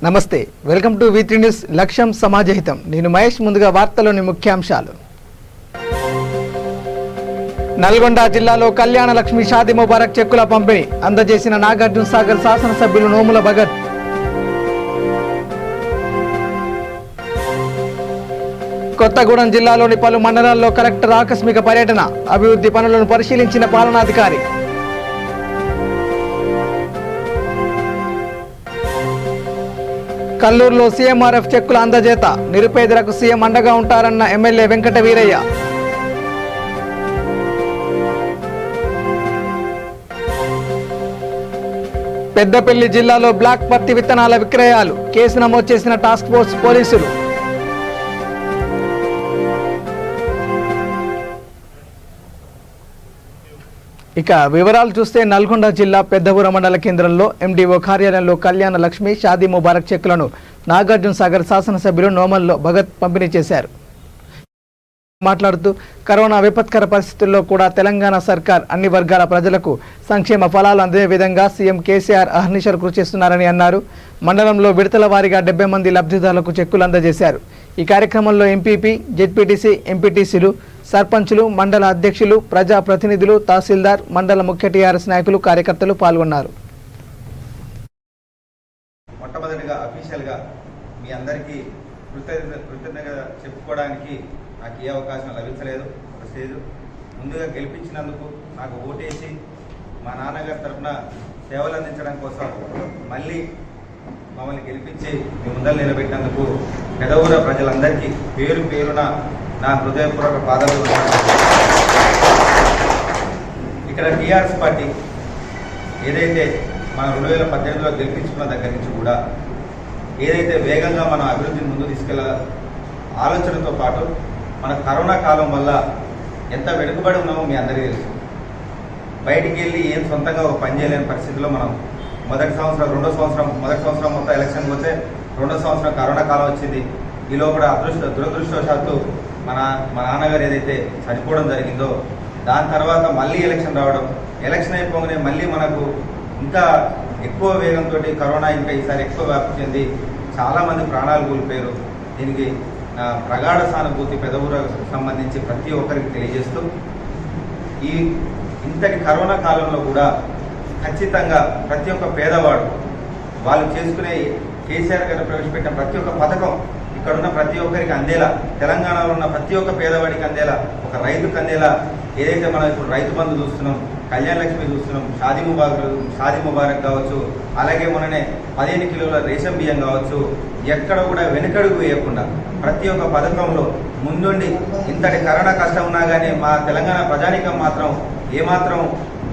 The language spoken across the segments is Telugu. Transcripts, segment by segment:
నమస్తే, వెల్కమ్ టు V3 న్యూస్. లక్ష్యం సమాజహితం. నేను మహేష్. ముందుగా వార్తలోని ముఖ్యాంశాలు. నల్గొండ జిల్లాలో కళ్యాణ లక్ష్మి షాదీ ముబారక్ చెక్కుల పంపిణీ అందజేసిన నాగార్జున సాగర్ శాసనసభ్యులు నోముల భగత్. కొత్తగూడెం జిల్లాలోని పలు మండలాల్లో కలెక్టర్ ఆకస్మిక పర్యటన, అభివృద్ధి పనులను పరిశీలించిన పాలనాధికారి. కల్లూరులో సీఎంఆర్ఎఫ్ చెక్కుల అందజేత, నిరుపేదలకు సీఎం అండగా ఉంటారన్న ఎమ్మెల్యే వెంకట వీరయ్య. పెద్దపల్లి జిల్లాలో బ్లాక్ పత్తి విత్తనాల విక్రయాలు, కేసు నమోదు చేసిన టాస్క్ ఫోర్స్ పోలీసులు. ఇక వివరాలు చూస్తే నల్గొండ జిల్లా పెద్దవూర మండల కేంద్రంలో ఎండిఓ కార్యాలయంలో కళ్యాణ లక్ష్మి షాదీ ముబారక్ చెక్కులను నాగార్జున సాగర్ శాసనసభ్యులు నోముల భగత్ పంపిణీ చేశారు. మాట్లాడుతూ కరోనా విపత్కర పరిస్థితుల్లో కూడా తెలంగాణ సర్కార్ అన్ని వర్గాల ప్రజలకు సంక్షేమ ఫలాలు అందే విధంగా సీఎం కేసీఆర్ అహర్నిశలు కృషి చేస్తున్నారని అన్నారు. మండలంలో విడతల వారీగా 70 మంది లబ్ధిదారులకు చెక్కులు అందజేశారు. ఈ కార్యక్రమంలో ఎంపీపీ, జెడ్పీటీసీ, ఎంపీటీసీలు, సర్పంచులు, మండల అధ్యక్షులు, ప్రజాప్రతినిధులు, తహసీల్దార్, మండల ముఖ్య టీఆర్ఎస్ నాయకులు, కార్యకర్తలు పాల్గొన్నారు. మొట్టమొదటిగా అఫీషియల్గా మీ అందరికీ కృతజ్ఞతగా చెప్పుకోవడానికి నాకు ఏ అవకాశం లభించలేదు. ఒక స్టేజ్ ముందుగా గెలిపించినందుకు, నాకు ఓటేసి మా నాన్నగారి తరఫున సేవలు అందించడం కోసం మళ్ళీ మమ్మల్ని గెలిపించి మీ ముందర నిలబెట్టినందుకు పెదవూర ప్రజలందరికీ పేరు పేరున నా హృదయపూర్వక పాదాలు. ఇక్కడ టీఆర్ఎస్ పార్టీ ఏదైతే మన 2018లో గెలిపించుకున్న దగ్గర నుంచి కూడా ఏదైతే వేగంగా మన అభివృద్ధిని ముందు తీసుకెళ్ల ఆలోచనతో పాటు మన కరోనా కాలం వల్ల ఎంత వెనుకబడి ఉన్నామో మీ అందరికీ తెలుసు. బయటికి వెళ్ళి ఏం సొంతంగా ఒక పని చేయలేని పరిస్థితిలో మనం మొదటి సంవత్సరం మొత్తం ఎలక్షన్కి వస్తే 2వ సంవత్సరం కరోనా కాలం వచ్చింది. ఈ లోపల దురదృష్టవశాత్తు మా నాన్నగారు ఏదైతే చనిపోవడం జరిగిందో దాని తర్వాత మళ్ళీ ఎలక్షన్ రావడం, ఎలక్షన్ అయిపోగానే మళ్ళీ మనకు ఇంకా ఎక్కువ వేగంతో కరోనా ఇంకా ఈసారి ఎక్కువ వ్యాప్తి చెంది చాలామంది ప్రాణాలు కోల్పోయారు. దీనికి ప్రగాఢ సానుభూతి పెదవూరకు సంబంధించి ప్రతి ఒక్కరికి తెలియజేస్తూ ఈ ఇంతటి కరోనా కాలంలో కూడా ఖచ్చితంగా ప్రతి ఒక్క పేదవాడు వాళ్ళు చేసుకునే కేసీఆర్ గారు ప్రవేశపెట్టిన ప్రతి ఒక్క పథకం ఇక్కడున్న ప్రతి ఒక్కరికి అందేలా, తెలంగాణలో ఉన్న ప్రతి ఒక్క పేదవాడికి అందేలా, ఒక రైతుకు అందేలా ఏదైతే మనం ఇప్పుడు రైతు బంధు చూస్తున్నాం, కళ్యాణ లక్ష్మి చూస్తున్నాం, షాదీ ముబారక్ కావచ్చు, అలాగే మొన్ననే 15 కిలోల రేషన్ బియ్యం కావచ్చు, ఎక్కడ కూడా వెనుకడుగు వేయకుండా ప్రతి ఒక్క పథకంలో ముందుండి ఇంతటి కరోనా కష్టం ఉన్నా కానీ మా తెలంగాణ ప్రజానీకం మాత్రం ఏమాత్రం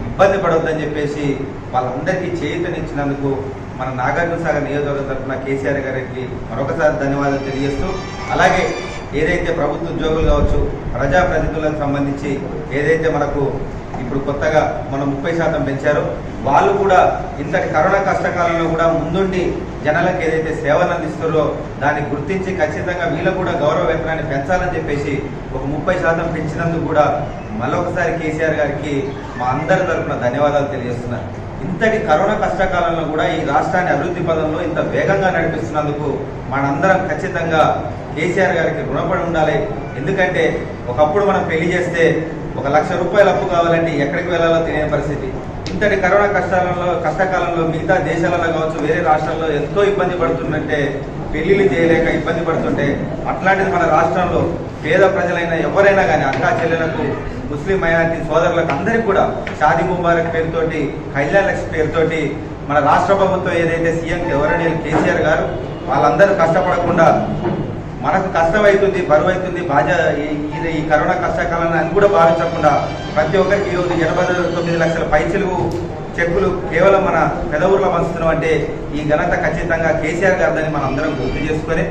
ఇబ్బంది పడవద్దని చెప్పేసి వాళ్ళందరికీ చేయూతనిచ్చినందుకు మన నాగార్జున సాగర్ నియోజకవర్గం తరఫున కేసీఆర్ గారికి మరొకసారి ధన్యవాదాలు తెలియజేస్తూ, అలాగే ఏదైతే ప్రభుత్వ ఉద్యోగులు కావచ్చు, ప్రజాప్రతినిధులకు సంబంధించి ఏదైతే మనకు ఇప్పుడు కొత్తగా మనం 30% పెంచారో వాళ్ళు కూడా ఇంతటి కరోనా కష్టకాలంలో కూడా ముందుండి జనాలకు ఏదైతే సేవలు అందిస్తారో దాన్ని గుర్తించి ఖచ్చితంగా వీళ్ళకు కూడా గౌరవ వేతనాన్ని పెంచాలని చెప్పేసి ఒక 30% పెంచినందుకు కూడా మరొకసారి కేసీఆర్ గారికి మా అందరి తరఫున ధన్యవాదాలు తెలియజేస్తున్నారు. ఇంతటి కరోనా కష్టకాలంలో కూడా ఈ రాష్ట్రాన్ని అభివృద్ధి పదంలో ఇంత వేగంగా నడిపిస్తున్నందుకు మనందరం ఖచ్చితంగా కేసీఆర్ గారికి రుణపడి ఉండాలి. ఎందుకంటే ఒకప్పుడు మనం పెళ్లి చేస్తే 1 లక్ష రూపాయలు అప్పు కావాలంటే ఎక్కడికి వెళ్ళాలో తెలియని పరిస్థితి. ఇంతటి కరోనా కష్టకాలంలో మిగతా దేశాలలో కావచ్చు, వేరే రాష్ట్రాల్లో ఎంతో ఇబ్బంది పడుతుందంటే పెళ్లిళ్ళు చేయలేక ఇబ్బంది పడుతుంటే, అట్లాంటిది మన రాష్ట్రంలో పేద ప్రజలైనా ఎవరైనా కానీ అక్కా చెల్లెలకు, ముస్లిం మైనారిటీ సోదరులకు అందరికీ కూడా షాదీ ముబారక్ పేరుతోటి, కళ్యాణ లక్ష్మి పేరుతోటి మన రాష్ట్ర ప్రభుత్వం ఏదైతే సీఎం గౌరవనీయులు కేసీఆర్ గారు వాళ్ళందరూ కష్టపడకుండా మనకు కష్టమవుతుంది, బరువు అవుతుంది, ఈ కరోనా కష్టకాలాన్ని అని కూడా భావించకుండా ప్రతి ఒక్కరికి ఈరోజు 89 లక్షల పైచిలుగు చెక్కులు కేవలం మన పెదవూరులో పంచుతున్నాం అంటే ఈ ఘనత ఖచ్చితంగా కేసీఆర్ గారిదని మనం అందరం గుర్తు చేసుకొని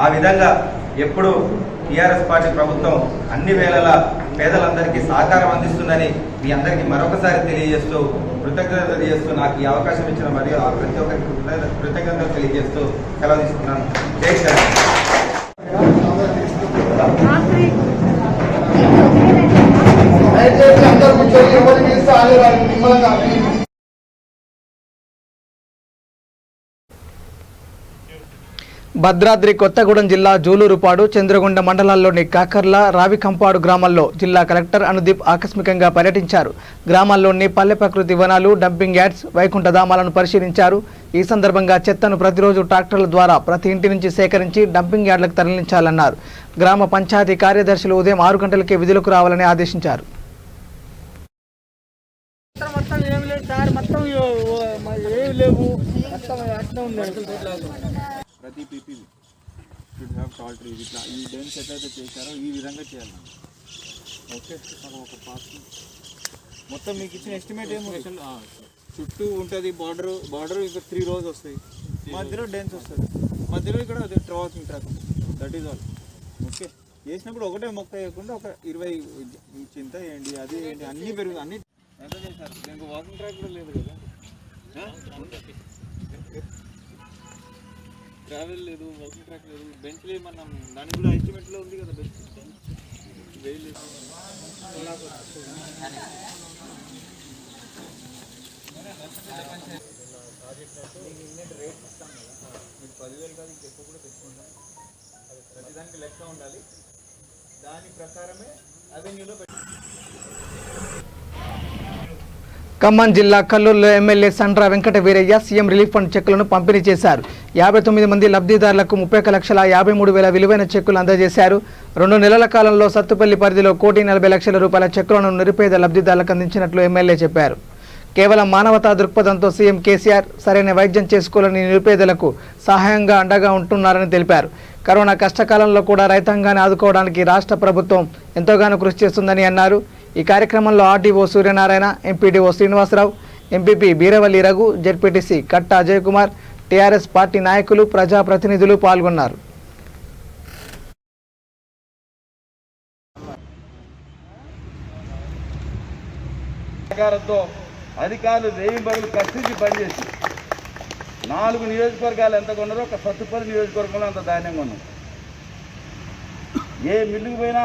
ఆ విధంగా ఎప్పుడు టీఆర్ఎస్ పార్టీ ప్రభుత్వం అన్ని వేళలా పేదలందరికీ సహకారం అందిస్తుందని మీ అందరికీ మరొకసారి తెలియజేస్తూ కృతజ్ఞతలు తెలియజేస్తూ నాకు ఈ అవకాశం ఇచ్చిన మరియు ప్రతి ఒక్కరికి కృతజ్ఞతలు తెలియజేస్తూ సెలవు తీసుకున్నాను. జై శ్రీరామ్. భద్రాద్రి కొత్తగూడెం జిల్లా జూలూరుపాడు, చంద్రగొండ మండలాల్లోని కాకర్ల, రావికంపాడు గ్రామాల్లో జిల్లా కలెక్టర్ అనుదీప్ ఆకస్మికంగా పర్యటించారు. గ్రామాల్లోని పల్లె ప్రకృతి వనాలు, డంపింగ్ యార్డ్స్, వైకుంఠధామాలను పరిశీలించారు. ఈ సందర్భంగా చెత్తను ప్రతిరోజు ట్రాక్టర్ల ద్వారా ప్రతి ఇంటి నుంచి సేకరించి డంపింగ్ యార్డులకు తరలించాలన్నారు. గ్రామ పంచాయతీ కార్యదర్శులు ఉదయం 6 గంటలకే విధులకు రావాలని ఆదేశించారు. ప్రతి PP should have tall trees. ఇట్లా ఈ డెన్స్ ఎట్లయితే చేశారో ఈ విధంగా చేయాలి. ఓకే, ఒక పార్ట్ మొత్తం మీకు ఇచ్చిన ఎస్టిమేట్ ఏమో చుట్టూ ఉంటుంది. బార్డర్ ఇంకా 3 rows వస్తాయి, మధ్యలో డెన్స్ వస్తుంది, మధ్యలో ఇక్కడ అది walking track. That is all. Okay, చేసినప్పుడు ఒకటే మొక్క వేయకుండా ఒక 20 చింత వేయండి, అది వేయండి, అన్నీ పెరుగు అన్నీ ఎంత చేశారు. దీనికి వాకింగ్ ట్రాక్ కూడా లేదు కదా, ట్రావెల్ లేదు, వాకింగ్ ట్రాక్ లేదు, బెంచ్ లేదు. మనం దానికి కూడా ఎస్టిమేట్లో ఉంది కదా బెంచ్ వేయలేదు. రేట్ ఇస్తాం కదా, మీకు 10,000 కాదు ఇంకా ఎక్కువ కూడా తెచ్చుకుంటాం. అది ప్రతిదానికి లెక్క ఉండాలి, దాని ప్రకారమే అవెన్యూలో పెట్టి. ఖమ్మం జిల్లా కల్లూరులో MLA Sandra Venkata Veeraiah CM relief fund చెక్కులను పంపిణీ చేశారు. 59 మంది లబ్ధిదారులకు 31,53,000 విలువైన చెక్కులు అందజేశారు. 2 నెలల కాలంలో సత్తుపల్లి పరిధిలో 1,40,00,000 రూపాయల చెక్కులను నిరుపేద లబ్ధిదారులకు అందించినట్లు ఎమ్మెల్యే చెప్పారు. కేవలం మానవతా దృక్పథంతో సీఎం కేసీఆర్ సరైన వైద్యం చేసుకోవాలని నిరుపేదలకు సహాయంగా అండగా ఉంటున్నారని తెలిపారు. కరోనా కష్టకాలంలో కూడా రైతాంగాన్ని ఆదుకోవడానికి రాష్ట్ర ప్రభుత్వం ఎంతోగానో కృషి చేస్తుందని అన్నారు. ఈ కార్యక్రమంలో RDO Suryanarayana, MPDO Srinivasarao, MPP Beeravalli Raghu, ZPTC Katta Ajay Kumar, TRS party నాయకులు, ప్రజాప్రతినిధులు పాల్గొన్నారు. అధికారులు రేయింబడులు కష్టించి పనిచేసి 4 నియోజకవర్గాలు ఎంత కొన్నారో ఒక సత్తుపల్లి నియోజకవర్గంలో అంత ధాన్యం కొన్నాం. ఏ మిల్లుకు పోయినా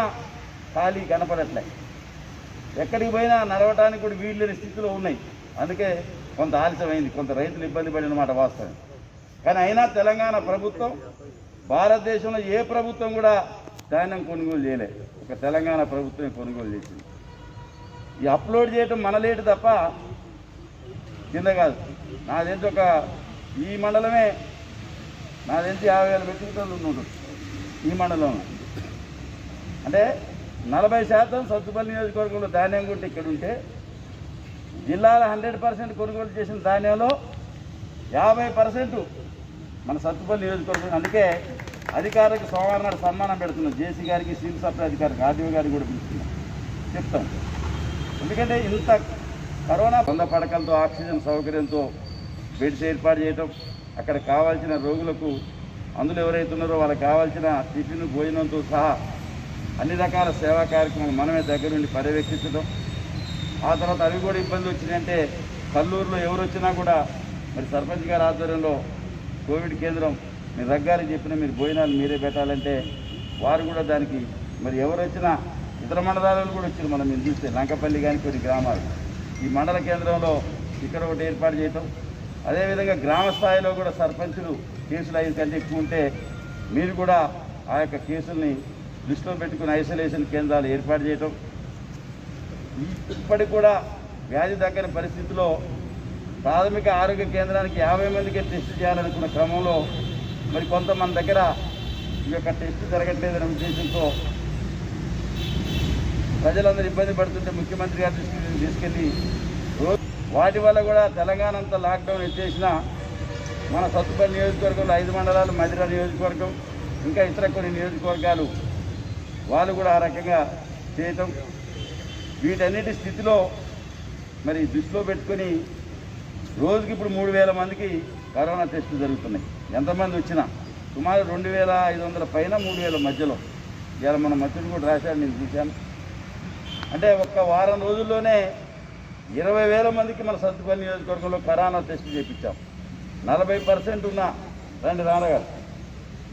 ఖాళీ కనపడట్లే, ఎక్కడికి పోయినా నడవటానికి కూడా వీలు లేని స్థితిలో ఉన్నాయి. అందుకే కొంత ఆలస్యమైంది, కొంత రైతులు ఇబ్బంది పడిన మాట వాస్తవం. కానీ అయినా తెలంగాణ ప్రభుత్వం, భారతదేశంలో ఏ ప్రభుత్వం కూడా ధాన్యం కొనుగోలు చేయలే, ఒక తెలంగాణ ప్రభుత్వమే కొనుగోలు చేసింది. ఈ అప్లోడ్ చేయటం మన లేటు తప్ప కింద కాదు. నాకు తెలిసి ఒక ఈ మండలమే నాకు తెలిసి 50,000 మెట్రిక్ టన్నులు ఉంటుంది ఈ మండలంలో. అంటే 40% సత్తుపల్లి నియోజకవర్గంలో ధాన్యం కొంటే ఇక్కడ ఉంటే, జిల్లాలో 100% కొనుగోలు చేసిన ధాన్యంలో 50% మన సత్తుపల్లి నియోజకవర్గం. అందుకే అధికారులకు సోమవారం నాడు సన్మానం పెడుతున్నాం. జేసీ గారికి, సివిల్ సప్లై అధికారికి, ఆర్డీఓ గారికి కూడా పిలుస్తున్నాం, చెప్తాం. ఎందుకంటే ఇంత కరోనా 100 పడకలతో, ఆక్సిజన్ సౌకర్యంతో బెడ్స్ ఏర్పాటు చేయటం, అక్కడ కావాల్సిన రోగులకు, అందులో ఎవరైతే ఉన్నారో వాళ్ళకి కావాల్సిన టిఫిన్, భోజనంతో సహా అన్ని రకాల సేవా కార్యక్రమాలు మనమే దగ్గరుండి పర్యవేక్షించడం. ఆ తర్వాత అవి కూడా ఇబ్బంది వచ్చినాయంటే, కల్లూరులో ఎవరు వచ్చినా కూడా మరి సర్పంచ్ గారి ఆధ్వర్యంలో కోవిడ్ కేంద్రం మీరు రగ్గారికి చెప్పినా మీరు భోజనాలు మీరే పెట్టాలంటే వారు కూడా దానికి మరి ఎవరు వచ్చినా ఇతర మండలాలను కూడా వచ్చారు. మనం మీరు చూస్తే లంకపల్లి కానీ కొన్ని గ్రామాలు ఈ మండల కేంద్రంలో ఇక్కడ ఒకటి ఏర్పాటు చేయటం. అదేవిధంగా గ్రామ స్థాయిలో కూడా సర్పంచులు కేసులు 5 కంటే ఎక్కువ ఉంటే మీరు కూడా ఆ యొక్క కేసుల్ని దృష్టిలో పెట్టుకుని ఐసోలేషన్ కేంద్రాలు ఏర్పాటు చేయటం. ఇప్పటికి కూడా వ్యాధి తగ్గని పరిస్థితిలో ప్రాథమిక ఆరోగ్య కేంద్రానికి 50 మందికి టెస్ట్ చేయాలనుకున్న క్రమంలో మరి కొంతమంది దగ్గర ఈ యొక్క టెస్ట్ జరగట్లేదనే ఉద్దేశంతో ప్రజలందరూ ఇబ్బంది పడుతుంటే ముఖ్యమంత్రి గారి దృష్టికి తీసుకెళ్ళి వాటి వల్ల కూడా తెలంగాణ అంతా లాక్డౌన్ ఎత్తేసిన మన సత్తుపల్లి నియోజకవర్గంలో 5 మండలాలు, మధిర నియోజకవర్గం, ఇంకా ఇతర కొన్ని నియోజకవర్గాలు వాళ్ళు కూడా ఆ రకంగా చేయటం. వీటన్నిటి స్థితిలో మరి దృష్టిలో పెట్టుకొని రోజుకి ఇప్పుడు 3,000 మందికి కరోనా టెస్టులు జరుగుతున్నాయి. ఎంతమంది వచ్చినా సుమారు 2,500 పైన 3,000 మధ్యలో. ఇవాళ మన మధ్యలో కూడా రాశాడు, నేను చూశాను. అంటే ఒక్క వారం రోజుల్లోనే 20,000 మందికి మన సత్తుపల్లి నియోజకవర్గంలో కరోనా టెస్ట్ చేయించాం. 40% ఉన్న రండి నాన్నగారు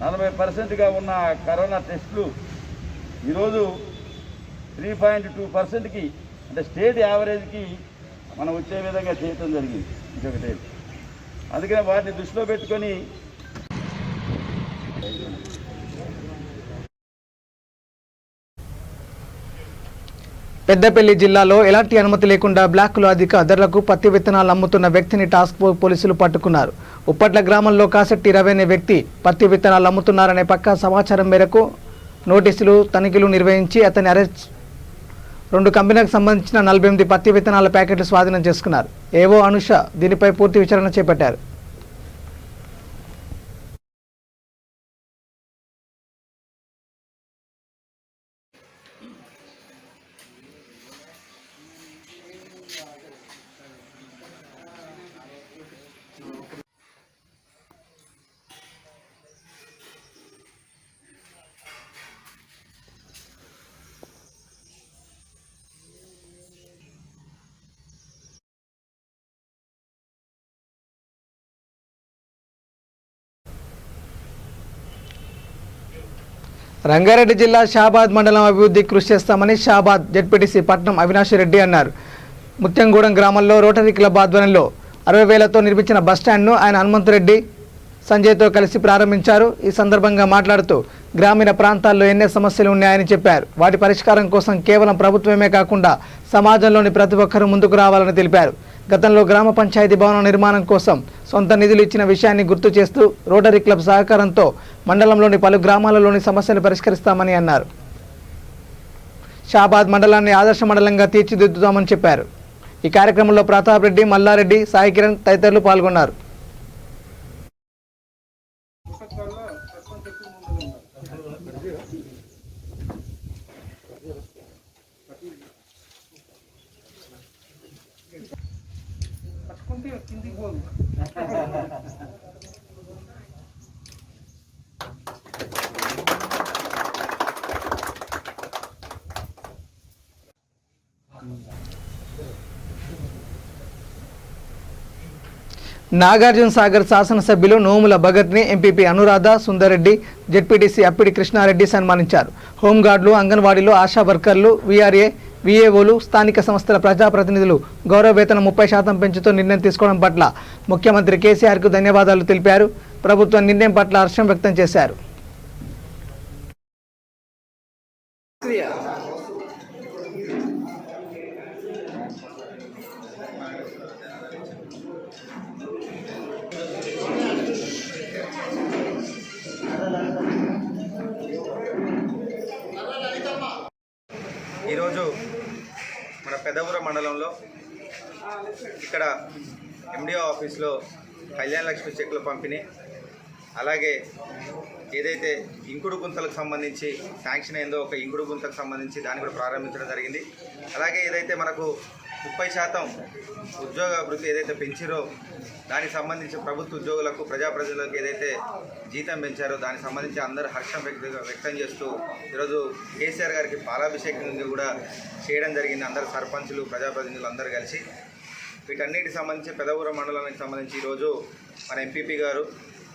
40%గా ఉన్న కరోనా టెస్టులు ఈరోజు 3.2%కి, అంటే స్టేట్ యావరేజ్కి మనం వచ్చే విధంగా చేయటం జరిగింది. ఇంకొకటి అందుకనే వాటిని దృష్టిలో పెట్టుకొని పెద్దపల్లి జిల్లాలో ఎలాంటి అనుమతి లేకుండా బ్లాక్లో అధిక ధరలకు పత్తి విత్తనాలు అమ్ముతున్న వ్యక్తిని టాస్క్ ఫోర్స్ పోలీసులు పట్టుకున్నారు. ఉప్పట్ల గ్రామంలో కాశెట్టి రవి అనే వ్యక్తి పత్తి విత్తనాలు అమ్ముతున్నారనే పక్కా సమాచారం మేరకు నోటీసులు తనిఖీలు నిర్వహించి అతన్ని అరెస్ట్ 2 కంపెనీలకు సంబంధించిన 48 పత్తి విత్తనాల ప్యాకెట్లు స్వాధీనం చేసుకున్నారు. ఏవో అనుష దీనిపై పూర్తి విచారణ చేపట్టారు. రంగారెడ్డి జిల్లా షాబాద్ మండలం అభివృద్ధి కృషి చేస్తామని షాబాద్ జెడ్పీటీసీ పట్నం అవినాష్ రెడ్డి అన్నారు. ముత్యంగూడెం గ్రామంలో రోటరీ క్లబ్ ఆధ్వర్యంలో 60,000తో నిర్మించిన బస్టాండ్ను ఆయన హనుమంతరెడ్డి సంజయ్తో కలిసి ప్రారంభించారు. ఈ సందర్భంగా మాట్లాడుతూ గ్రామీణ ప్రాంతాల్లో ఎన్నో సమస్యలు ఉన్నాయని చెప్పారు. వాటి పరిష్కారం కోసం కేవలం ప్రభుత్వమే కాకుండా సమాజంలోని ప్రతి ఒక్కరూ ముందుకు రావాలని తెలిపారు. గతంలో గ్రామ పంచాయతీ భవనం నిర్మాణం కోసం సొంత నిధులు ఇచ్చిన విషయాన్ని గుర్తు చేస్తూ రోటరీ క్లబ్ సహకారంతో మండలంలోని పలు గ్రామాలలోని సమస్యలు పరిష్కరిస్తామని అన్నారు. షాబాద్ మండలాన్ని ఆదర్శ మండలంగా తీర్చిదిద్దుతామని చెప్పారు. ఈ కార్యక్రమంలో ప్రతాప్ రెడ్డి, మల్లారెడ్డి, సాయి కిరణ్ తదితరులు పాల్గొన్నారు. నాగార్జున సాగర్ శాసనసభ్యులు నోముల భగత్ని ఎంపీపీ అనురాధ సుందర్రెడ్డి, జెడ్పీటీసీ అప్పిడి కృష్ణారెడ్డి సన్మానించారు. హోంగార్డులు, అంగన్వాడీలు, ఆశా వర్కర్లు, వీఆర్ఏ, వీఏఓలు, స్థానిక సంస్థల ప్రజాప్రతినిధులు గౌరవ వేతనం 30% పెంచుతూ నిర్ణయం తీసుకోవడం పట్ల ముఖ్యమంత్రి కేసీఆర్కు ధన్యవాదాలు తెలిపారు. ప్రభుత్వం నిర్ణయం పట్ల హర్షం వ్యక్తం చేశారు. ఈరోజు మన పెద్దపురం మండలంలో ఇక్కడ ఎండిఓ ఆఫీస్లో కళ్యాణ లక్ష్మి చెక్కుల పంపిణీ, అలాగే ఏదైతే ఇంకుడు గుంతలకు సంబంధించి శాంక్షన్ అయిందో ఒక ఇంకుడు గుంతకు సంబంధించి దాన్ని కూడా ప్రారంభించడం జరిగింది. అలాగే ఏదైతే మనకు 30% ఉద్యోగ వృత్తి ఏదైతే పెంచారో దానికి సంబంధించి ప్రభుత్వ ఉద్యోగులకు, ప్రజాప్రతినిధులకు ఏదైతే జీతం పెంచారో దానికి సంబంధించి అందరూ హర్షం వ్యక్తం చేస్తూ ఈరోజు కేసీఆర్ గారికి పాలాభిషేకం కూడా చేయడం జరిగింది. అందరు సర్పంచులు, ప్రజాప్రతినిధులు అందరూ కలిసి వీటన్నిటికి సంబంధించి పెద్దపురం మండలానికి సంబంధించి ఈరోజు మన ఎంపీపీ గారు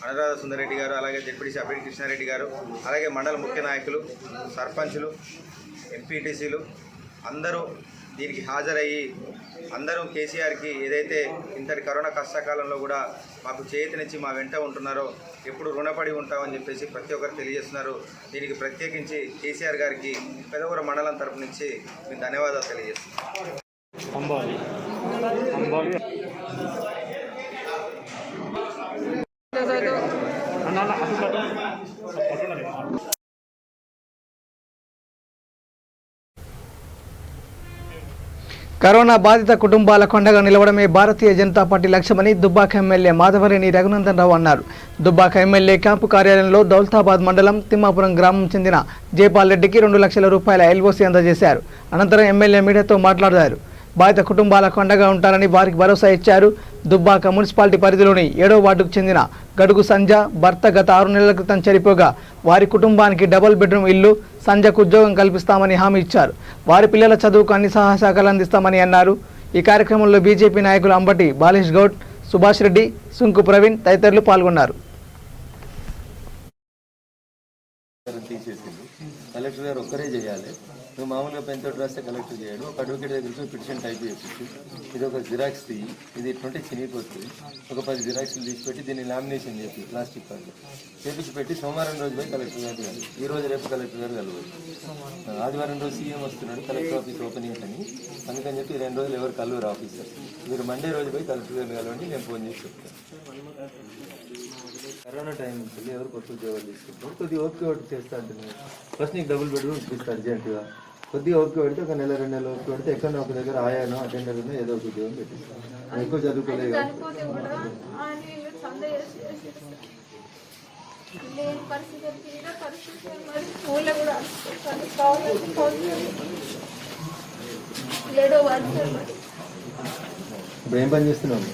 అనురాధ సుందరెడ్డి గారు, అలాగే జెడ్పీటీసీ అప్పిడి కృష్ణారెడ్డి గారు, అలాగే మండల ముఖ్య నాయకులు, సర్పంచులు, ఎంపీటీసీలు అందరూ దీనికి హాజరయ్యి అందరూ కేసీఆర్కి ఏదైతే ఇంతటి కరోనా కష్టకాలంలో కూడా మాకు చేతినిచ్చి మా వెంట ఉంటున్నారో ఎప్పుడు రుణపడి ఉంటామని చెప్పేసి ప్రతి ఒక్కరు తెలియజేస్తున్నారు. దీనికి ప్రత్యేకించి కేసీఆర్ గారికి పెద్దపురం మండలం తరపు నుంచి మేము ధన్యవాదాలు తెలియజేస్తున్నాం. కరోనా బాధిత కుటుంబాలకు అండగా నిలవడమే భారతీయ జనతా పార్టీ లక్ష్యమని దుబ్బాక ఎమ్మెల్యే మాధవరేణి రఘునందన్ రావు అన్నారు. దుబ్బాక ఎమ్మెల్యే క్యాంపు కార్యాలయంలో దౌలతాబాద్ మండలం తిమ్మాపురం గ్రామం చెందిన జయపాల్ రెడ్డికి 2 లక్షల రూపాయల ఎల్ఓసీ అందజేశారు. అనంతరం ఎమ్మెల్యే మీడియాతో మాట్లాడారు. బాధిత కుటుంబాలకు అండగా ఉంటారని వారికి భరోసా ఇచ్చారు. దుబ్బాక మున్సిపాలిటీ పరిధిలోని 7వ వార్డుకు చెందిన గడుగు సంజ భర్త గత 6 నెలల క్రితం చనిపోగా వారి కుటుంబానికి డబుల్ బెడ్రూమ్ ఇల్లు, సంజకు ఉద్యోగం కల్పిస్తామని హామీ ఇచ్చారు. వారి పిల్లల చదువుకు అన్ని సహాయశాఖలు అందిస్తామని అన్నారు. ఈ కార్యక్రమంలో బీజేపీ నాయకులు అంబటి బాలేష్ గౌడ్, సుభాష్ రెడ్డి, సుంకు ప్రవీణ్ తదితరులు పాల్గొన్నారు. ఆర్డర్ తీసేసింది. కలెక్టర్ గారు ఒక్కరే చేయాలి. నువ్వు మామూలుగా పెన్తో రాస్తే కలెక్టర్ చేయడు. ఒక అడ్వకేట్ దగ్గరికి పిటిషన్ టైప్ చేపించి ఇది ఒక జిరాక్స్ తీయి, ఇది ఇటువంటి చినిగిపోతుంది, ఒక 10 జిరాక్స్లు తీసి పెట్టి దీన్ని లామినేషన్ చేపి ప్లాస్టిక్ కార్డు చేపించి పెట్టి సోమవారం రోజు పోయి కలెక్టర్ గారు కలవాలి. ఈ రోజు రేపు కలెక్టర్ గారు కలవాలి. ఆదివారం రోజు సీఎం వస్తున్నాడు కలెక్టర్ ఆఫీస్ ఓపెనింగ్ అని, అందుకని చెప్పి 2 రోజులు ఎవరు కలవరు ఆఫీసర్. మీరు మండే రోజు పోయి కలెక్టర్ గారు కలవండి, నేను ఫోన్ చేసి చెప్తాను. కరోనా టైం నుంచి ఎవరు కొత్త ఉద్యోగాలు తీసుకుంటారు. కొద్దిగా ఓపిక ఒకటి చేస్తా అంటున్నారు. ఫస్ట్ నీకు డబుల్ బెడ్రూమ్ ఇప్పిస్తారు అర్జెంటుగా. కొద్దిగా ఓపిక పెడితే ఒక నెల 2 నెలలు ఓపిక పెడితే ఎక్కడో ఒక దగ్గర ఆయానో అటెండర్ ఉన్నో ఏదో ఒక ఉద్యోగం పెట్టిస్తాను. ఎక్కువ చదువుకోలేదు కదా. ఇప్పుడు ఏం పని చేస్తున్నావు?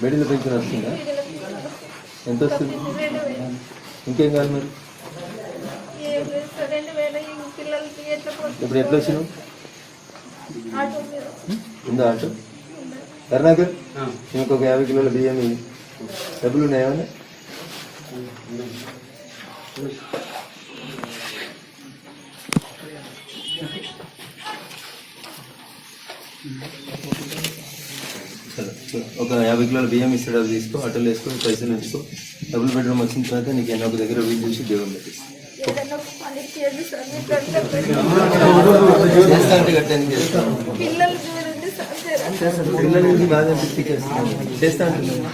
బెడీలో పెంచిన వస్తుందా? ఎంత వస్తుంది? ఇంకేం కాదు మరి. ఇప్పుడు ఎట్లా వచ్చినావు? ఉందా ఆటో? కరుణాకర్ ఇంకొక 50 కిలోల బియ్యం డబ్బులు ఉన్నాయా? ఒక 50 కిలోల బియ్యం ఇస్తాడు, అది తీసుకో, ఆటోలు వేసుకో, పైసలు వేసుకో. డబుల్ బెడ్రూమ్ వచ్చిన తర్వాత నీకు ఒక దగ్గర వీలు చూసి దేవుని పెట్టిస్తాను. చేస్తా అంటే గట్టానికి చేస్తాను. పిల్లలకి బాగా చేస్తా అంటున్నాను.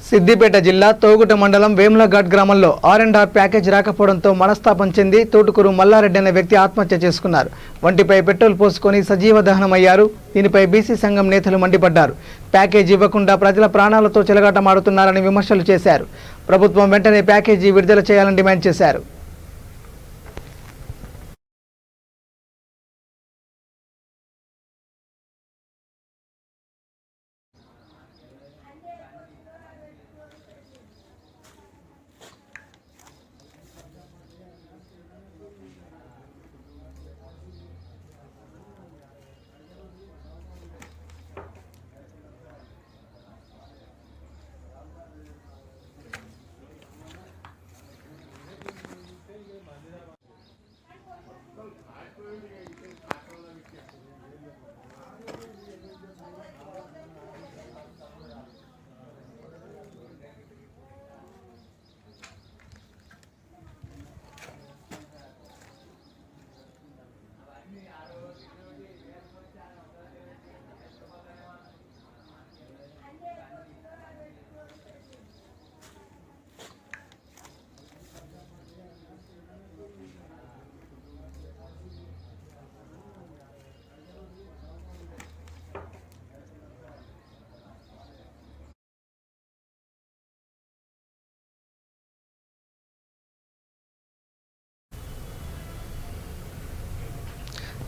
సిద్దిపేట జిల్లా తోగుట మండలం వేములఘాట్ గ్రామంలో R&R ప్యాకేజ్ రాకపోవడంతో మనస్తాపం చెంది తోటుకూరు మల్లారెడ్డి అనే వ్యక్తి ఆత్మహత్య చేసుకున్నారు. వంటిపై పెట్రోల్ పోసుకొని సజీవ దహనమయ్యారు. దీనిపై బీసీ సంఘం నేతలు మండిపడ్డారు. ప్యాకేజీ ఇవ్వకుండా ప్రజల ప్రాణాలతో చెలగాటమాడుతున్నారని విమర్శలు చేశారు. ప్రభుత్వం వెంటనే ప్యాకేజీ విడుదల చేయాలని డిమాండ్ చేశారు.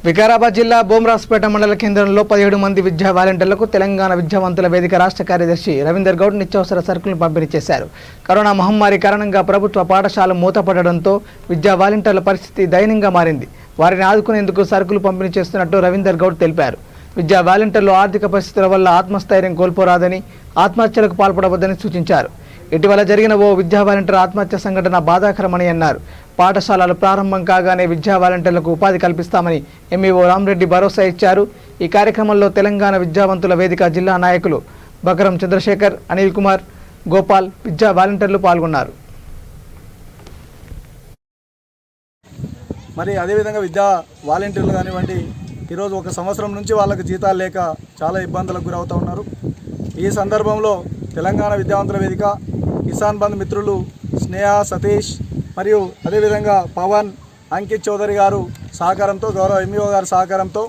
వికారాబాద్ జిల్లా బోమ్రాస్పేట మండల కేంద్రంలో 17 మంది విద్యా వాలంటీర్లకు తెలంగాణ విద్యావంతుల వేదిక రాష్ట్ర కార్యదర్శి రవీందర్ గౌడ్ నిత్యావసర సరుకులను పంపిణీ చేశారు. కరోనా మహమ్మారి కారణంగా ప్రభుత్వ పాఠశాలలు మూతపడడంతో విద్యా వాలంటీర్ల పరిస్థితి దయనీయంగా మారింది. వారిని ఆదుకునేందుకు సరుకులు పంపిణీ చేస్తున్నట్టు రవీందర్ గౌడ్ తెలిపారు. విద్యా వాలంటీర్లు ఆర్థిక పరిస్థితుల వల్ల ఆత్మస్థైర్యం కోల్పోరాదని, ఆత్మహత్యలకు పాల్పడవద్దని సూచించారు. ఇటీవల జరిగిన ఓ విద్యా వాలంటీర్ ఆత్మహత్య సంఘటన బాధాకరమని అన్నారు. పాఠశాలలు ప్రారంభం కాగానే విద్యా వాలంటీర్లకు ఉపాధి కల్పిస్తామని ఎంఈఓ రామరెడ్డి భరోసా ఇచ్చారు. ఈ కార్యక్రమంలో తెలంగాణ విద్యావంతుల వేదిక జిల్లా నాయకులు బకరం చంద్రశేఖర్, అనిల్ కుమార్, గోపాల్, విద్యా వాలంటీర్లు పాల్గొన్నారు. మరి అదేవిధంగా విద్యా వాలంటీర్లు కానివ్వండి, ఈరోజు 1 సంవత్సరం నుంచి వాళ్ళకి జీతాలు లేక చాలా ఇబ్బందులకు గురవుతూ ఉన్నారు. ఈ సందర్భంలో తెలంగాణ విద్యావంతుల వేదిక, కిసాన్ బంధు మిత్రులు స్నేహ, సతీష్ మరియు అదేవిధంగా పవన్, అంకిత్ చౌదరి గారు సహకారంతో, గౌరవ ఎంఈఓ గారి సహకారంతో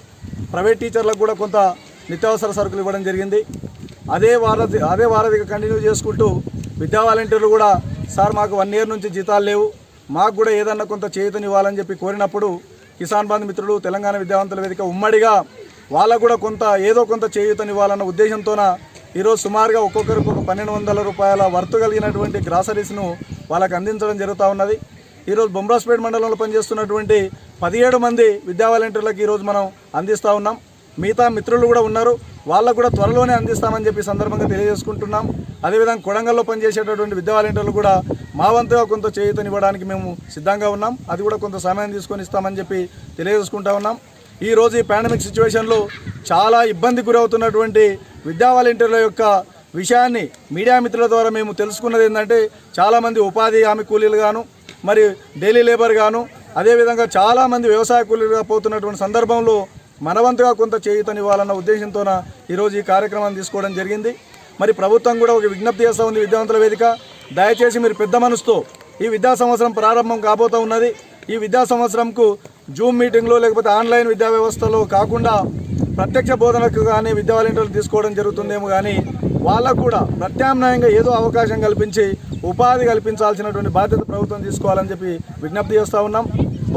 ప్రైవేట్ టీచర్లకు కూడా కొంత నిత్యావసర సరుకులు ఇవ్వడం జరిగింది. అదే వారధిగా కంటిన్యూ చేసుకుంటూ విద్యా వాలంటీర్లు కూడా సార్ మాకు 1 ఇయర్ నుంచి జీతాలు లేవు, మాకు కూడా ఏదన్నా కొంత చేయూతనివ్వాలని చెప్పి కోరినప్పుడు కిసాన్ బంధు మిత్రులు, తెలంగాణ విద్యావంతుల వేదిక ఉమ్మడిగా వాళ్ళకు కూడా ఏదో కొంత చేయూతనివ్వాలన్న ఉద్దేశంతోన ఈరోజు సుమారుగా ఒక్కొక్కరికి ఒక 1200 రూపాయల వర్తు కలిగినటువంటి గ్రాసరీస్ను వాళ్ళకు అందించడం జరుగుతూ ఉన్నది. ఈరోజు బొమ్రాస్పేట మండలంలో పనిచేస్తున్నటువంటి 17 మంది విద్యా వాలంటీర్లకు ఈరోజు మనం అందిస్తూ ఉన్నాం. మిగతా మిత్రులు కూడా ఉన్నారు, వాళ్ళకు కూడా త్వరలోనే అందిస్తామని చెప్పి సందర్భంగా తెలియజేసుకుంటున్నాం. అదేవిధంగా కొడంగల్లో పనిచేసేటటువంటి విద్యా వాలంటీర్లు కూడా మా వంతుగా కొంత చేయూతనివ్వడానికి మేము సిద్ధంగా ఉన్నాం. అది కూడా కొంత సమయం తీసుకొని ఇస్తామని చెప్పి తెలియజేసుకుంటా ఉన్నాం. ఈరోజు ఈ పాండమిక్ సిచ్యువేషన్లో చాలా ఇబ్బంది గురవుతున్నటువంటి విద్యా వాలంటీర్ల యొక్క విషయాన్ని మీడియా మిత్రుల ద్వారా మేము తెలుసుకున్నది ఏంటంటే, చాలామంది ఉపాధి హామీ కూలీలు గాను, మరి డైలీ లేబర్ గాను, అదేవిధంగా చాలామంది వ్యవసాయ కూలీలుగా పోతున్నటువంటి సందర్భంలో మనవంతుగా కొంత చేయూతనివ్వాలన్న ఉద్దేశంతోన ఈరోజు ఈ కార్యక్రమాన్ని తీసుకోవడం జరిగింది. మరి ప్రభుత్వం కూడా ఒక విజ్ఞప్తి చేస్తూ ఉంది, విద్యావంతుల వేదిక, దయచేసి మీరు పెద్ద మనసుతో ఈ విద్యా సంవత్సరం ప్రారంభం కాబోతూ ఉన్నది. ఈ విద్యా సంవత్సరంకు జూమ్ మీటింగ్లో లేకపోతే ఆన్లైన్ విద్యా వ్యవస్థలో కాకుండా ప్రత్యక్ష బోధనకు కానీ విద్యా వాలంటీర్లు తీసుకోవడం జరుగుతుందేమో, కానీ వాళ్ళకు కూడా ప్రత్యామ్నాయంగా ఏదో అవకాశం కల్పించి ఉపాధి కల్పించాల్సినటువంటి బాధ్యత ప్రభుత్వం తీసుకోవాలని చెప్పి విజ్ఞప్తి చేస్తూ ఉన్నాం.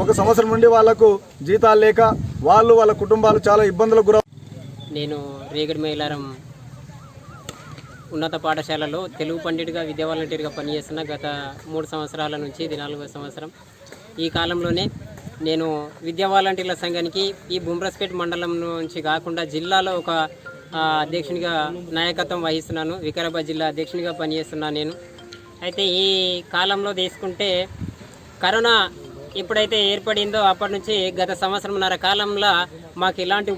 ఒక సంవత్సరం నుండి వాళ్లకు జీతాలు లేక వాళ్ళు వాళ్ళ కుటుంబాలు చాలా ఇబ్బందులకు గురవు. నేను రేగడి మైలారం ఉన్నత పాఠశాలలో తెలుగు పండిట్గా విద్యా వాలంటీర్గా పనిచేస్తున్న గత 3 సంవత్సరాల నుంచి ఇది 4వ సంవత్సరం. ఈ కాలంలోనే నేను విద్యా వాలంటీర్ల సంఘానికి ఈ బుమ్రస్పేట్ మండలం నుంచి కాకుండా జిల్లాలో ఒక అధ్యక్షునిగా నాయకత్వం వహిస్తున్నాను. వికారాబాద్ జిల్లా అధ్యక్షునిగా పనిచేస్తున్నాను నేను. అయితే ఈ కాలంలో తీసుకుంటే కరోనా ఎప్పుడైతే ఏర్పడిందో అప్పటి నుంచి గత సంవత్సరంన్నర కాలంలో మాకు ఎలాంటి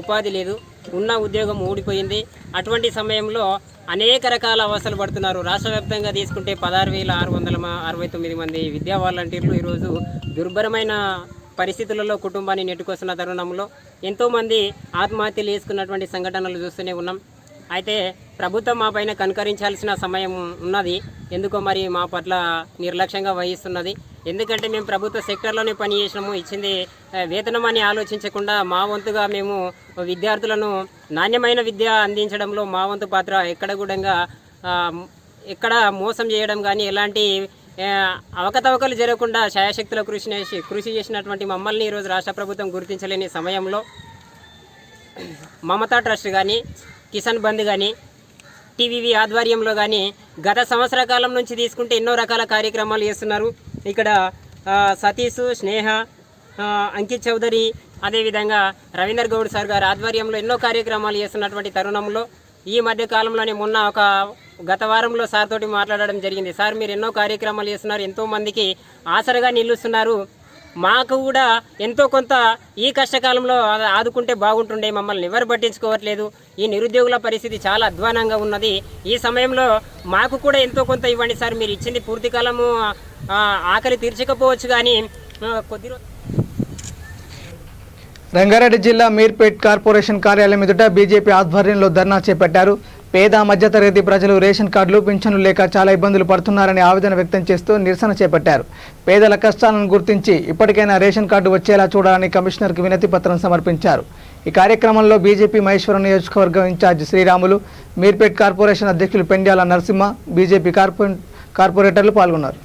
ఉపాధి లేదు, ఉన్న ఉద్యోగం ఊడిపోయింది. అటువంటి సమయంలో అనేక రకాల అవస్థలు పడుతున్నారు. రాష్ట్ర వ్యాప్తంగా తీసుకుంటే 16,669 మంది విద్యా వాలంటీర్లు ఈరోజు దుర్భరమైన పరిస్థితులలో కుటుంబాన్ని నెట్టుకొస్తున్న తరుణంలో ఎంతోమంది ఆత్మహత్యలు చేసుకున్నటువంటి సంఘటనలు చూస్తూనే ఉన్నాం. అయితే ప్రభుత్వం మా పైన కనుకరించాల్సిన సమయం ఉన్నది, ఎందుకో మరి మా పట్ల నిర్లక్ష్యంగా వహిస్తున్నది. ఎందుకంటే మేము ప్రభుత్వ సెక్టర్లోనే పనిచేసినాము, ఇచ్చింది వేతనం అని ఆలోచించకుండా మా వంతుగా మేము విద్యార్థులను నాణ్యమైన విద్య అందించడంలో మా వంతు పాత్ర ఎక్కడ మోసం చేయడం కానీ ఎలాంటి అవకతవకలు జరగకుండా శాయశక్తుల కృషి చేసినటువంటి మమ్మల్ని ఈరోజు రాష్ట్ర ప్రభుత్వం గుర్తించలేని సమయంలో మమతా ట్రస్ట్ కానీ, కిసాన్ బంద్ కానీ, టీవీవీ ఆధ్వర్యంలో కానీ గత సంవత్సర కాలం నుంచి తీసుకుంటే ఎన్నో రకాల కార్యక్రమాలు చేస్తున్నారు. ఇక్కడ సతీష్, స్నేహ, అంకిత్ చౌదరి, అదేవిధంగా రవీందర్ గౌడ్ సార్ గారి ఆధ్వర్యంలో ఎన్నో కార్యక్రమాలు చేస్తున్నటువంటి తరుణంలో ఈ మధ్య కాలంలోనే గత వారంలో సార్ తోటి మాట్లాడడం జరిగింది. సార్, మీరు ఎన్నో కార్యక్రమాలు చేస్తున్నారు, ఎంతోమందికి ఆసరగా నిలుస్తున్నారు, మాకు కూడా ఎంతో కొంత ఈ కష్టకాలంలో ఆదుకుంటే బాగుంటుండే, మమ్మల్ని ఎవరు పట్టించుకోవట్లేదు, ఈ నిరుద్యోగుల పరిస్థితి చాలా అధ్వానంగా ఉన్నది, ఈ సమయంలో మాకు కూడా ఎంతో కొంత ఇవ్వండి సార్, మీరు ఇచ్చింది పూర్తి కాలము ఆకలి తీర్చకపోవచ్చు కానీ కొద్ది రంగారెడ్డి జిల్లా మీర్పేట్ కార్పొరేషన్ కార్యాలయం ఎదుట బీజేపీ ఆధ్వర్యంలో ధర్నా చేపట్టారు. పేద మధ్యతరగతి ప్రజలు రేషన్ కార్డులు, పింఛన్లు లేక చాలా ఇబ్బందులు పడుతున్నారని ఆవేదన వ్యక్తం చేస్తూ నిరసన చేపట్టారు. పేదల కష్టాలను గుర్తించి ఇప్పటికైనా రేషన్ కార్డు వచ్చేలా చూడాలని కమిషనర్కు వినతి పత్రం సమర్పించారు. ఈ కార్యక్రమంలో బీజేపీ మహేశ్వరం నియోజకవర్గం ఇన్ఛార్జ్ శ్రీరాములు, మీర్పేట్ కార్పొరేషన్ అధ్యక్షులు పెండ్యాల నరసింహ, బీజేపీ కార్పొరేటర్లు పాల్గొన్నారు.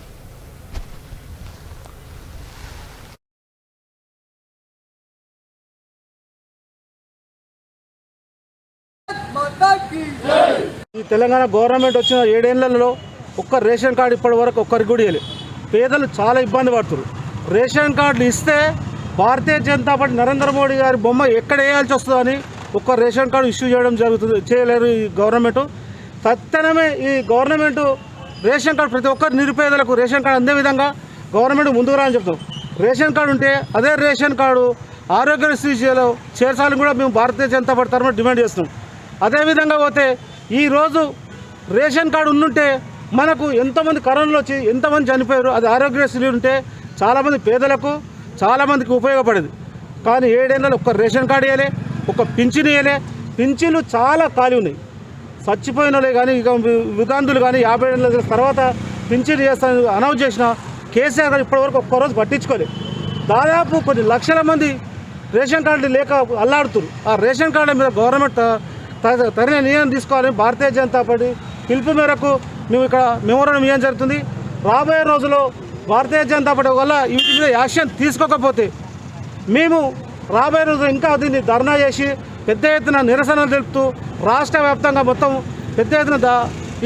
ఈ తెలంగాణ గవర్నమెంట్ వచ్చిన 7 ఏళ్లలో ఒక్క రేషన్ కార్డు ఇప్పటి వరకు ఒక్కరికి కూడా ఇవ్వలేదు. పేదలు చాలా ఇబ్బంది పడుతున్నారు. రేషన్ కార్డులు ఇస్తే భారతీయ జనతా పార్టీ నరేంద్ర మోడీ గారి బొమ్మ ఎక్కడ వేయాల్సి వస్తుందని ఒక్క రేషన్ కార్డు ఇష్యూ చేయలేరు ఈ గవర్నమెంట్. తక్షణమే ఈ గవర్నమెంట్ రేషన్ కార్డు ప్రతి ఒక్కరు నిరుపేదలకు రేషన్ కార్డు అందే విధంగా గవర్నమెంట్ ముందుకు రాని చెప్తాం. రేషన్ కార్డు ఉంటే అదే రేషన్ కార్డు ఆరోగ్యశ్రీలో చేర్చాలని కూడా మేము భారతీయ జనతా పార్టీ తరఫున డిమాండ్ చేస్తున్నాం. అదేవిధంగా పోతే ఈరోజు రేషన్ కార్డు ఉండుంటే మనకు ఎంతోమంది కరోనాలో వచ్చి ఎంతమంది చనిపోయారు, అది ఆరోగ్యశ్రీ ఉంటే చాలామంది పేదలకు చాలామందికి ఉపయోగపడేది. కానీ 7 ఏళ్ళలో ఒక్క రేషన్ కార్డు వేయలే, ఒక్క పింఛను వేయలే. పింఛన్లు చాలా ఖాళీ ఉన్నాయి. చచ్చిపోయిన వాళ్ళే కానీ ఇక విగాంధులు కానీ 50 ఏళ్ళ తర్వాత పింఛను చేస్తాను అనౌన్స్ చేసిన కేసీఆర్ గారు ఇప్పటివరకు ఒక్కరోజు పట్టించుకోలేదు. దాదాపు కొన్ని లక్షల మంది రేషన్ కార్డులు లేక అల్లాడుతున్నారు. ఆ రేషన్ కార్డుల మీద గవర్నమెంట్ తగిన నిర్ణయం తీసుకోవాలని భారతీయ జనతా పార్టీ పిలుపు మేరకు మేము ఇక్కడ మెమోరాండం ఇవ్వడం జరుగుతుంది. రాబోయే రోజుల్లో భారతీయ జనతా పార్టీ వల్ల వీటి మీద యాక్షన్ తీసుకోకపోతే మేము రాబోయే రోజుల్లో ఇంకా దీన్ని ధర్నా చేసి పెద్ద ఎత్తున నిరసన తెలుపుతూ రాష్ట్ర వ్యాప్తంగా మొత్తం పెద్ద ఎత్తున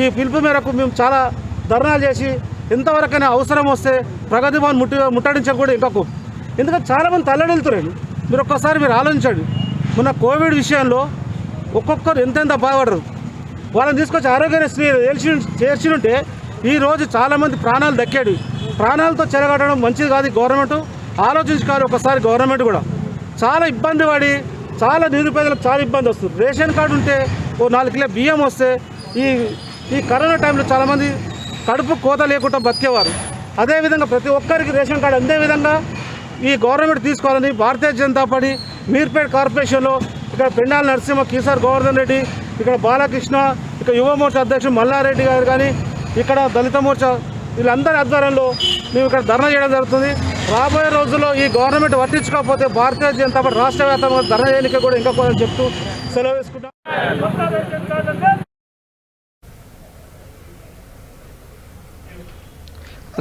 ఈ పిలుపు మేరకు మేము చాలా ధర్నాలు చేసి ఎంతవరకైనా అవసరం వస్తే ప్రగతి భవన్ ముట్టడించక కూడా ఇంకా ఎందుకంటే చాలామంది తల్లడిల్లుతున్నారు. మీరు ఒక్కసారి ఆలోచించండి. మొన్న కోవిడ్ విషయంలో ఒక్కొక్కరు ఎంతెంత బాధపడరు. వాళ్ళని తీసుకొచ్చి ఆరోగ్యశ్రీ చేర్చినుంటే ఈరోజు చాలామంది ప్రాణాలు దక్కాడు. ప్రాణాలతో చెరగట్టడం మంచిది కాదు. గవర్నమెంట్ ఆలోచించుకోవాలి ఒకసారి. గవర్నమెంట్ కూడా చాలా ఇబ్బంది పడి చాలా నిరుపేదలకు చాలా ఇబ్బంది వస్తుంది. రేషన్ కార్డు ఉంటే ఓ 4 కిలో బియ్యం వస్తే ఈ కరోనా టైంలో చాలామంది కడుపు కోత లేకుండా బతికేవారు. అదేవిధంగా ప్రతి ఒక్కరికి రేషన్ కార్డు అందే విధంగా ఈ గవర్నమెంట్ తీసుకోవాలని భారతీయ జనతా పార్టీ మీర్పేట్ కార్పొరేషన్లో ఇక్కడ పెండాల నరసింహ, కిసార్ గోవర్ధన్ రెడ్డి, ఇక్కడ బాలకృష్ణ, ఇక్కడ యువ మోర్చా అధ్యక్షుడు మల్లారెడ్డి గారు కానీ ఇక్కడ దళిత మోర్చా వీళ్ళందరి ఆధ్వర్యంలో మేము ఇక్కడ ధర్నా చేయడం జరుగుతుంది. రాబోయే రోజుల్లో ఈ గవర్నమెంట్ వర్తించకపోతే భారతీయ జనతా పార్టీ రాష్ట్ర వ్యాప్తంగా ధర్నా చేయడానికి కూడా ఇంకా కొంచెం చెప్తూ సెలవు వేసుకుంటాం.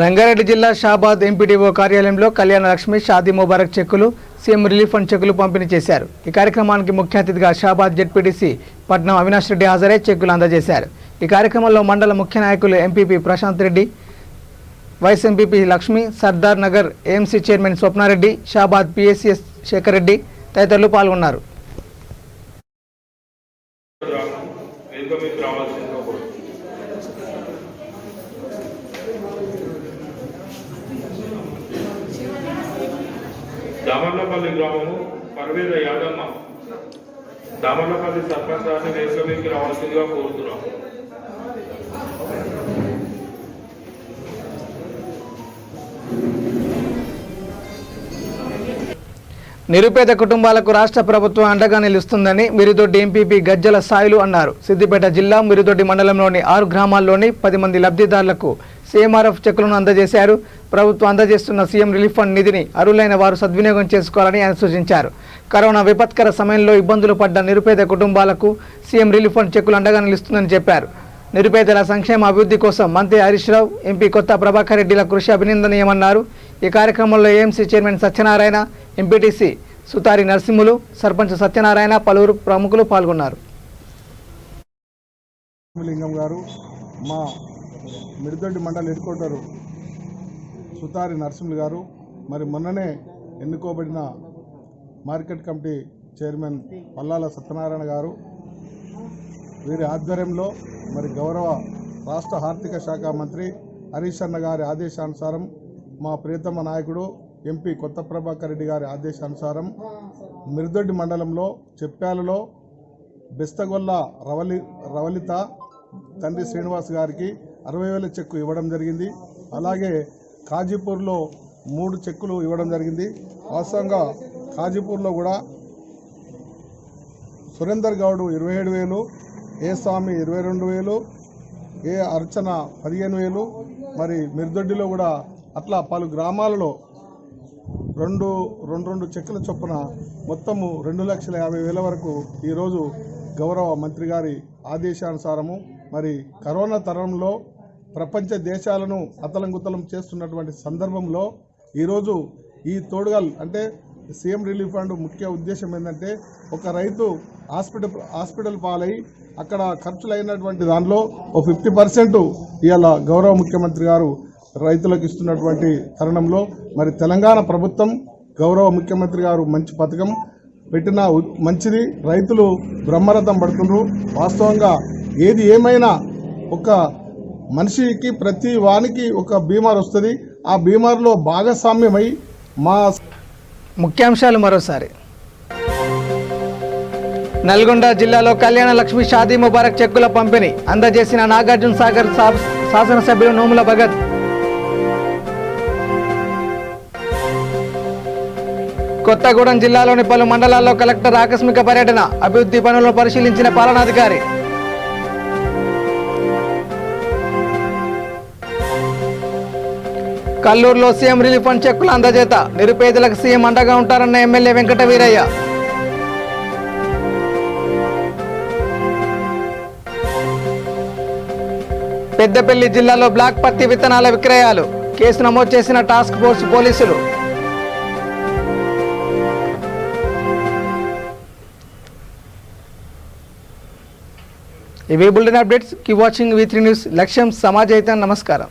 రంగారెడ్డి జిల్లా షాబాద్ ఎంపీడీఓ కార్యాలయంలో కళ్యాణ లక్ష్మి, షాదీ ముబారక్ చెక్కులు, సీఎం రిలీఫ్ ఫండ్ చెక్కులు పంపిణీ చేశారు. ఈ కార్యక్రమానికి ముఖ్య అతిథిగా షాబాద్ జెడ్పీటీసీ పట్నం అవినాష్ రెడ్డి హాజరై చెక్కులు అందజేశారు. ఈ కార్యక్రమంలో మండల ముఖ్య నాయకులు MPP Prashanth Reddy, vice MPP Lakshmi, Sardar Nagar AMC chairman Swapnareddy, Shabad PSCS Shekar Reddy తదితరులు పాల్గొన్నారు. దామర్లపల్లి గ్రామము పర్వేద యాదమ్మ దామర్లపల్లి సర్పంచ్ గారిని వేదికకి రావాల్సిందిగా కోరుతున్నాం. నిరుపేద కుటుంబాలకు రాష్ట్ర ప్రభుత్వం అండగా నిలుస్తుందని మిరుదొడ్డి ఎంపీపీ గజ్జల సాయిలు అన్నారు. సిద్దిపేట జిల్లా మిరుదొడ్డి మండలంలోని 6 గ్రామాల్లోని 10 మంది లబ్ధిదారులకు సీఎంఆర్ఎఫ్ చెక్కులను అందజేశారు. ప్రభుత్వం అందజేస్తున్న సీఎం రిలీఫ్ ఫండ్ నిధిని అర్హులైన వారు సద్వినియోగం చేసుకోవాలని ఆయన సూచించారు. కరోనా విపత్కర సమయంలో ఇబ్బందులు పడ్డ నిరుపేద కుటుంబాలకు సీఎం రిలీఫ్ ఫండ్ చెక్కులు అండగా నిలుస్తుందని చెప్పారు. నిరుపేదల సంక్షేమ అభివృద్ధి కోసం మంత్రి హరీష్ రావు, ఎంపీ కొత్త ప్రభాకర్ రెడ్డిల కృషి అభినందనీయమన్నారు. ఈ కార్యక్రమంలో AMC chairman Satyanarayana, MPTC Sutari Narasimhulu, sarpanch Satyanarayana, పలువురు ప్రముఖులు పాల్గొన్నారు. లింగం గారు, మా మిరుదొడ్డి మండల హెడ్ క్వార్టర్ సుతారి నరసింహులు గారు, మరి మొన్ననే ఎన్నుకోబడిన మార్కెట్ కమిటీ చైర్మన్ పల్లాల సత్యనారాయణ గారు, వీరి ఆధ్వర్యంలో మరి గౌరవ రాష్ట్ర ఆర్థిక శాఖ మంత్రి హరీష్ అన్న గారి ఆదేశానుసారం, మా ప్రియతమ నాయకుడు ఎంపీ కొత్త ప్రభాకర్ రెడ్డి గారి ఆదేశానుసారం మిరుదొడ్డి మండలంలో చెప్పాలలో బెస్తగొల్ల రవలిత తండ్రి శ్రీనివాస్ గారికి 60,000 చెక్కు ఇవ్వడం జరిగింది. అలాగే కాజీపూర్లో 3 చెక్కులు ఇవ్వడం జరిగింది. వాస్తవంగా కాజీపూర్లో కూడా సురేందర్ గౌడ్ 27,000, ఏ స్వామి 22,000, ఏ అర్చన 15,000, మరి మిరుదొడ్డిలో కూడా అట్లా పలు గ్రామాలలో రెండు చెక్కుల చొప్పున మొత్తము 2,50,000 వరకు ఈరోజు గౌరవ మంత్రి గారి ఆదేశానుసారము మరి కరోనా తరంలో ప్రపంచ దేశాలను అతలంకుతలం చేస్తున్నటువంటి సందర్భంలో ఈరోజు ఈ తోడుగల్ అంటే సీఎం రిలీఫ్ ఫండ్ ముఖ్య ఉద్దేశం ఏంటంటే, ఒక రైతు హాస్పిటల్ పాలై అక్కడ ఖర్చులైనటువంటి దానిలో ఓ 50% ఇవాళ గౌరవ ముఖ్యమంత్రి గారు రైతులకు ఇస్తున్నటువంటి తరుణంలో మరి తెలంగాణ ప్రభుత్వం గౌరవ ముఖ్యమంత్రి గారు మంచి పథకం పెట్టిన మంచిది. రైతులు బ్రహ్మరథం పడుతున్నారు. వాస్తవంగా ఏది ఏమైనా ఒక మనిషికి ప్రతి వానికి ఒక బీమార్ వస్తుంది. ఆ బీమార్లో భాగస్వామ్యమై మా ముఖ్యాంశాలు మరోసారి. నల్గొండ జిల్లాలో కళ్యాణ లక్ష్మి, షాదీ ముబారక్ చెక్కుల పంపిణీ అందజేసిన నాగార్జున సాగర్ శాసనసభ్యులు నోముల భగత్. కొత్తగూడెం జిల్లాలోని పలు మండలాల్లో కలెక్టర్ ఆకస్మిక పర్యటన, అభివృద్ధి పనులను పరిశీలించిన పాలనాధికారి. కల్లూరులో సీఎం రిలీఫ్ ఫండ్ చెక్కుల అందజేత, నిరుపేదలకు సీఎం అండగా ఉంటారన్న ఎమ్మెల్యే వెంకట వీరయ్య. పెద్దపల్లి జిల్లాలో బ్లాక్ పత్తి విత్తనాల విక్రయాలు, కేసు నమోదు చేసిన టాస్క్ ఫోర్స్ పోలీసులు. ఇవి bulletin updates. Keep watching V3 news. లక్ష్యం సమాజ హితం. నమస్కారం.